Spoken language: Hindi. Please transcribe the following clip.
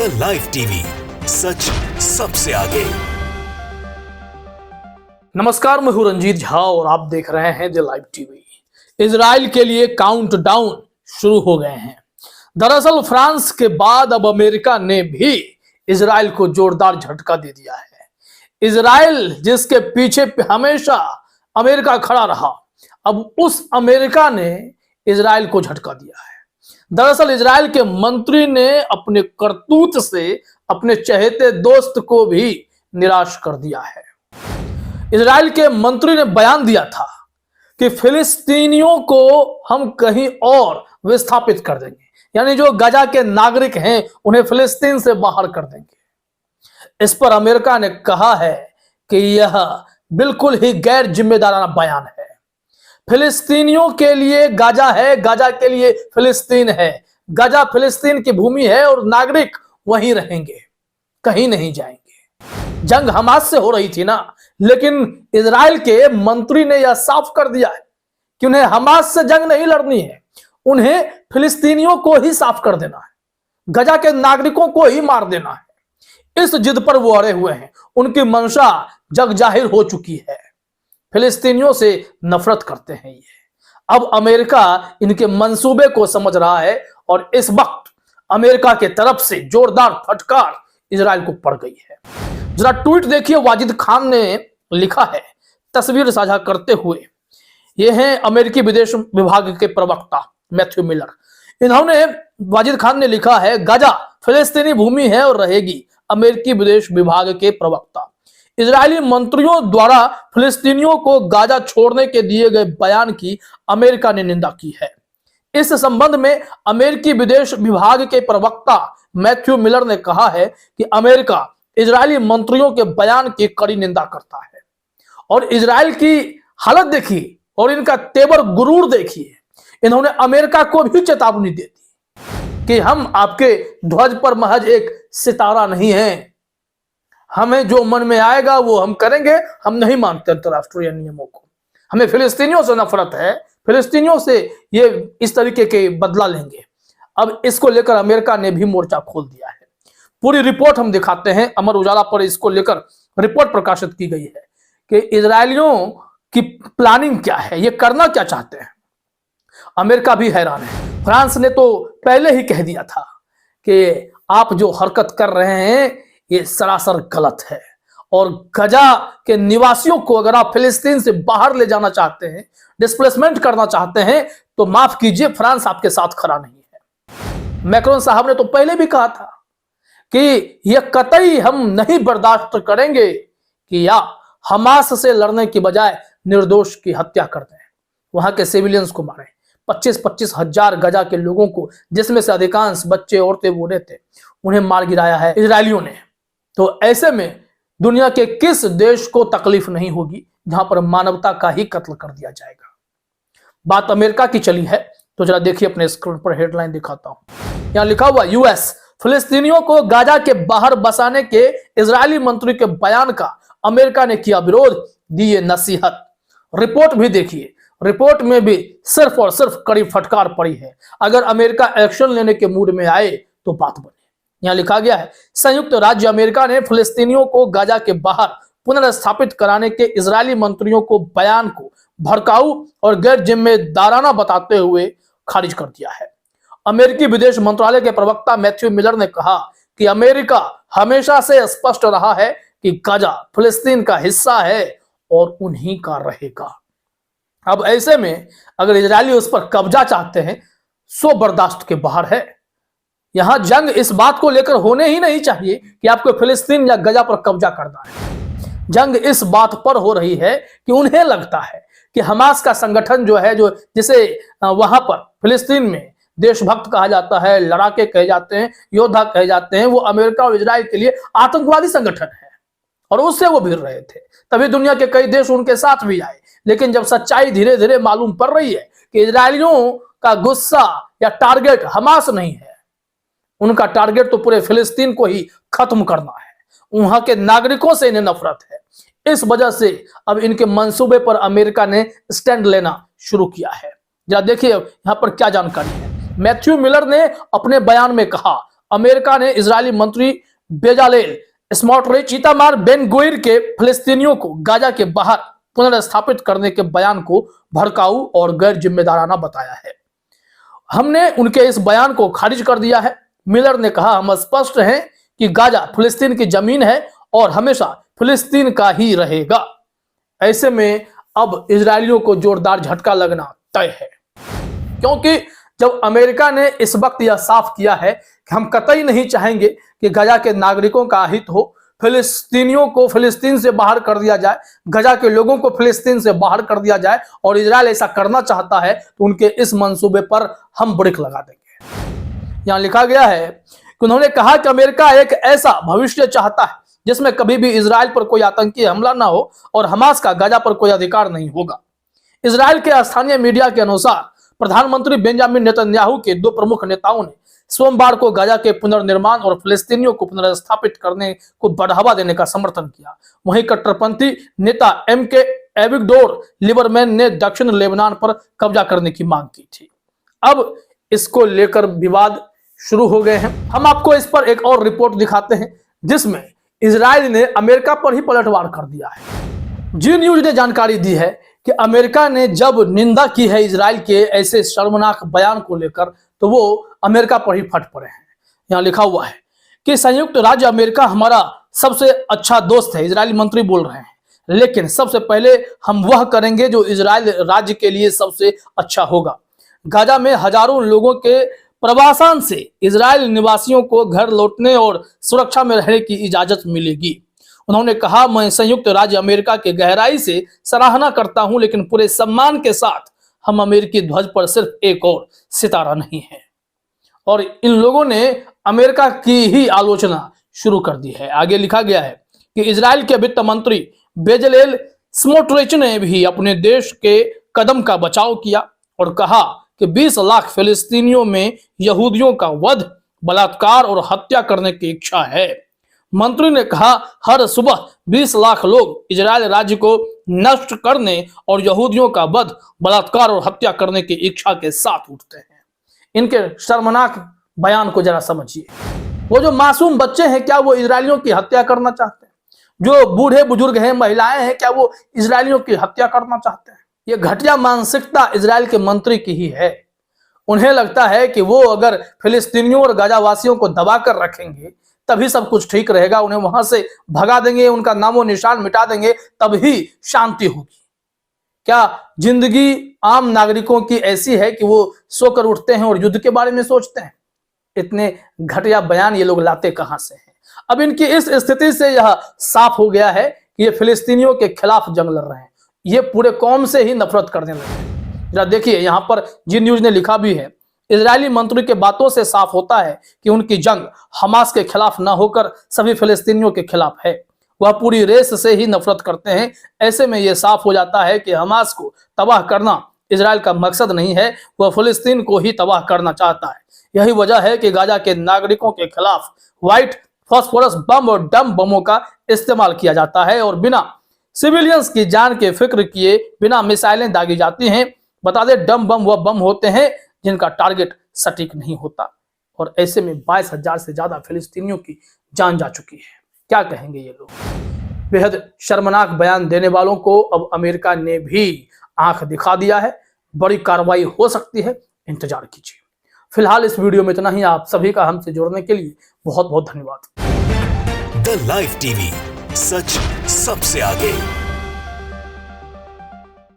द लाइव टीवी, सच सबसे आगे। नमस्कार, मैं हूं रंजीत झा और आप देख रहे हैं द लाइव टीवी। इजराइल के लिए काउंटडाउन शुरू हो गए हैं। दरअसल फ्रांस के बाद अब अमेरिका ने भी इजराइल को जोरदार झटका दे दिया है। इजराइल जिसके पीछे हमेशा अमेरिका खड़ा रहा, अब उस अमेरिका ने इजराइल को झटका दिया है। दरअसल इजराइल के मंत्री ने अपने करतूत से अपने चहेते दोस्त को भी निराश कर दिया है। इजराइल के मंत्री ने बयान दिया था कि फिलिस्तीनियों को हम कहीं और विस्थापित कर देंगे, यानी जो गजा के नागरिक हैं उन्हें फिलिस्तीन से बाहर कर देंगे। इस पर अमेरिका ने कहा है कि यह बिल्कुल ही गैर जिम्मेदाराना बयान है। फिलिस्तीनियों के लिए गाजा है, गाजा के लिए फिलिस्तीन है। गाजा फिलिस्तीन की भूमि है और नागरिक वहीं रहेंगे, कहीं नहीं जाएंगे। जंग हमास से हो रही थी ना, लेकिन इजराइल के मंत्री ने यह साफ कर दिया है कि उन्हें हमास से जंग नहीं लड़नी है, उन्हें फिलिस्तीनियों को ही साफ कर देना है, गजा के नागरिकों को ही मार देना है। इस जिद पर वो अड़े हुए हैं। उनकी मंशा जग जाहिर हो चुकी है। फिलिस्तीनियों से नफरत करते हैं ये। अब अमेरिका इनके मंसूबे को समझ रहा है और इस वक्त अमेरिका के तरफ से जोरदार फटकार इजराइल को पड़ गई है। जरा ट्वीट देखिए, वाजिद खान ने लिखा है तस्वीर साझा करते हुए। ये हैं अमेरिकी विदेश विभाग के प्रवक्ता मैथ्यू मिलर। इन्होंने, वाजिद खान ने लिखा है, गाजा फिलिस्तीनी भूमि है और रहेगी। अमेरिकी विदेश विभाग के प्रवक्ता। इजरायली मंत्रियों द्वारा फिलिस्तीनियों को गाजा छोड़ने के दिए गए बयान की अमेरिका ने निंदा की है। इस संबंध में अमेरिकी विदेश विभाग के प्रवक्ता मैथ्यू मिलर ने कहा है कि अमेरिका इजरायली मंत्रियों के बयान की कड़ी निंदा करता है। और इजराइल की हालत देखिए और इनका तेवर गुरूर देखिए। इन्होंने अमेरिका को भी चेतावनी दे दी कि हम आपके ध्वज पर महज एक सितारा नहीं है, हमें जो मन में आएगा वो हम करेंगे। हम नहीं मानते अंतरराष्ट्रीय नियमों को। हमें फिलिस्तीनियों से नफरत है, फिलिस्तीनियों से ये इस तरीके के बदला लेंगे। अब इसको लेकर अमेरिका ने भी मोर्चा खोल दिया है। पूरी रिपोर्ट हम दिखाते हैं। अमर उजाला पर इसको लेकर रिपोर्ट प्रकाशित की गई है कि इजरायलियों की प्लानिंग क्या है, ये करना क्या चाहते हैं। अमेरिका भी हैरान है। फ्रांस ने तो पहले ही कह दिया था कि आप जो हरकत कर रहे हैं ये सरासर गलत है और गजा के निवासियों को अगर आप फिलिस्तीन से बाहर ले जाना चाहते हैं, डिस्प्लेसमेंट करना चाहते हैं, तो माफ कीजिए, फ्रांस आपके साथ खड़ा नहीं है। मैक्रोन साहब ने तो पहले भी कहा था कि यह कतई हम नहीं बर्दाश्त करेंगे कि या हमास से लड़ने की बजाय निर्दोष की हत्या कर दें, वहां के सिविलियंस को मारें। 25-25 हजार गजा के लोगों को, जिसमें से अधिकांश बच्चे औरतें बूढ़े थे, उन्हें मार गिराया है इजरायलियों ने। तो ऐसे में दुनिया के किस देश को तकलीफ नहीं होगी जहां पर मानवता का ही कत्ल कर दिया जाएगा। बात अमेरिका की चली है तो जरा देखिए, अपने स्क्रीन पर हेडलाइन दिखाता हूं। यहां लिखा हुआ, यूएस फिलिस्तीनियों को गाजा के बाहर बसाने के इजरायली मंत्री के बयान का अमेरिका ने किया विरोध, दी ये नसीहत। रिपोर्ट भी देखिए, रिपोर्ट में भी सिर्फ और सिर्फ कड़ी फटकार पड़ी है। अगर अमेरिका एक्शन लेने के मूड में आए तो बात बने। यहां लिखा गया है, संयुक्त राज्य अमेरिका ने फिलिस्तीनियों को गाजा के बाहर पुनर्स्थापित कराने के इजरायली मंत्रियों को बयान को भड़काऊ और गैर जिम्मेदाराना बताते हुए खारिज कर दिया है। अमेरिकी विदेश मंत्रालय के प्रवक्ता मैथ्यू मिलर ने कहा कि अमेरिका हमेशा से स्पष्ट रहा है कि गाजा फिलिस्तीन का हिस्सा है और उन्हीं का रहेगा। अब ऐसे में अगर इजरायली उस पर कब्जा चाहते हैं, सो बर्दाश्त के बाहर है। यहां जंग इस बात को लेकर होने ही नहीं चाहिए कि आपको फिलिस्तीन या गजा पर कब्जा करना है। जंग इस बात पर हो रही है कि उन्हें लगता है कि हमास का संगठन जो है, जो जिसे वहां पर फिलिस्तीन में देशभक्त कहा जाता है, लड़ाके कहे जाते हैं, योद्धा कहे जाते हैं, वो अमेरिका और इजराइल के लिए आतंकवादी संगठन है और उससे वो भिड़ रहे थे। तभी दुनिया के कई देश उनके साथ भी आए। लेकिन जब सच्चाई धीरे धीरे मालूम पड़ रही है कि इजरायलियों का गुस्सा या टारगेट हमास नहीं है, उनका टारगेट तो पूरे फिलिस्तीन को ही खत्म करना है, वहां के नागरिकों से इन्हें नफरत है। इस वजह से अब इनके मंसूबे पर अमेरिका ने स्टैंड लेना शुरू किया है। जरा देखिए यहां पर क्या जानकारी है। मैथ्यू मिलर ने अपने बयान में कहा, अमेरिका ने इजरायली मंत्री बेजालेल स्मोट्रिच, इतामार बेन गुवीर के फिलिस्तीनियों को गाजा के बाहर पुनर्स्थापित करने के बयान को भड़काऊ और गैर जिम्मेदाराना बताया है। हमने उनके इस बयान को खारिज कर दिया है। मिलर ने कहा, हम स्पष्ट हैं कि गाजा फिलिस्तीन की जमीन है और हमेशा फिलिस्तीन का ही रहेगा। ऐसे में अब इजरायलियों को जोरदार झटका लगना तय है, क्योंकि जब अमेरिका ने इस वक्त यह साफ किया है कि हम कतई नहीं चाहेंगे कि गाजा के नागरिकों का अहित हो, फिलिस्तीनियों को फिलिस्तीन से बाहर कर दिया जाए, गाजा के लोगों को फिलिस्तीन से बाहर कर दिया जाए, और इजरायल ऐसा करना चाहता है तो उनके इस मंसूबे पर हम ब्रेक लगा देंगे। यहां लिखा गया है कि उन्होंने कहा कि अमेरिका एक ऐसा भविष्य चाहता है जिसमें कभी भी इजरायल पर कोई आतंकी हमला ना हो और हमास का गाजा पर कोई अधिकार नहीं होगा। इजरायल के स्थानीय मीडिया के अनुसार प्रधानमंत्री बेंजामिन नेतन्याहू के दो प्रमुख नेताओं ने सोमवार को गाजा के पुनर्निर्माण और फिलिस्तीनियों को पुनर्स्थापित करने को बढ़ावा देने का समर्थन किया। वहीं कट्टरपंथी नेता एमके एविगडोर लिबरमैन ने दक्षिण लेबनान पर कब्जा करने की मांग की थी। अब इसको लेकर विवाद शुरू हो गए हैं। हम आपको इस पर एक और रिपोर्ट दिखाते हैं जिसमें इजरायल ने अमेरिका पर ही पलटवार कर दिया है। जी न्यूज ने जानकारी दी है कि अमेरिका ने जब निंदा की है इजरायल के ऐसे शर्मनाक बयान को लेकर, तो वो अमेरिका पर ही फट पड़े हैं। यहाँ लिखा हुआ है कि संयुक्त राज्य अमेरिका हमारा सबसे अच्छा दोस्त है, इजरायली मंत्री बोल रहे हैं, लेकिन सबसे पहले हम वह करेंगे जो इजरायल राज्य के लिए सबसे अच्छा होगा। गाजा में हजारों लोगों के प्रवासन से इजरायल निवासियों को घर लौटने और सुरक्षा में रहने की इजाजत मिलेगी। उन्होंने कहा, मैं संयुक्त राज्य अमेरिका के गहराई से सराहना करता हूं, लेकिन पूरे सम्मान के साथ हम अमेरिकी ध्वज पर सिर्फ एक और सितारा नहीं है। और इन लोगों ने अमेरिका की ही आलोचना शुरू कर दी है। आगे लिखा गया है कि इजरायल के वित्त मंत्री बेजलेल स्मोट्रिच ने भी अपने देश के कदम का बचाव किया और कहा कि 20 लाख फिलिस्तीनियों में यहूदियों का वध, बलात्कार और हत्या करने की इच्छा है। मंत्री ने कहा, हर सुबह 20 लाख लोग इजरायल राज्य को नष्ट करने और यहूदियों का वध, बलात्कार और हत्या करने की इच्छा के साथ उठते हैं। इनके शर्मनाक बयान को जरा समझिए। वो जो मासूम बच्चे हैं, क्या वो इजरायलियों की हत्या करना चाहते हैं? जो बूढ़े बुजुर्ग हैं, महिलाएं हैं, क्या वो इजरायलियों की हत्या करना चाहते हैं? ये घटिया मानसिकता इजरायल के मंत्री की ही है। उन्हें लगता है कि वो अगर फिलिस्तीनियों और गाजावासियों को दबा कर रखेंगे तभी सब कुछ ठीक रहेगा, उन्हें वहां से भगा देंगे, उनका नामो निशान मिटा देंगे, तभी शांति होगी। क्या जिंदगी आम नागरिकों की ऐसी है कि वो सोकर उठते हैं और युद्ध के बारे में सोचते हैं? इतने घटिया बयान ये लोग लाते कहां से हैं? अब इनकी इस स्थिति से यह साफ हो गया है कि ये फिलिस्तीनियों के खिलाफ जंग लड़ रहे हैं। ये पूरे कौम से ही नफरत करने लगे। जरा देखिए, यहां पर जी न्यूज ने लिखा भी है, इजरायली मंत्री के बातों से साफ होता है कि उनकी जंग हमास के खिलाफ न होकर सभी फिलिस्तीनियों के खिलाफ है। वह पूरी रेस से ही नफरत करते हैं। ऐसे में यह साफ हो जाता है कि हमास को तबाह करना इजरायल का मकसद नहीं है, वह फिलिस्तीन को ही तबाह करना चाहता है। यही वजह है कि गाजा के नागरिकों के खिलाफ व्हाइट फास्फोरस बम और डम बमों का इस्तेमाल किया जाता है और बिना सिविलियंस की जान के फिक्र किए बिना मिसाइलें दागी जाती हैं। बता दें, डम बम वह बम होते हैं जिनका टारगेट सटीक नहीं होता। और ऐसे में 22,000 से ज्यादा फिलिस्तीनियों की जान जा चुकी है। क्या कहेंगे ये लोग? बेहद शर्मनाक बयान देने वालों को अब अमेरिका ने भी आंख दिखा दिया है। बड़ी कार्रवाई हो सकती है, इंतजार कीजिए। फिलहाल इस वीडियो में इतना ही। आप सभी का हमसे जुड़ने के लिए बहुत बहुत धन्यवाद। द लाइव टीवी, सच सबसे आगे।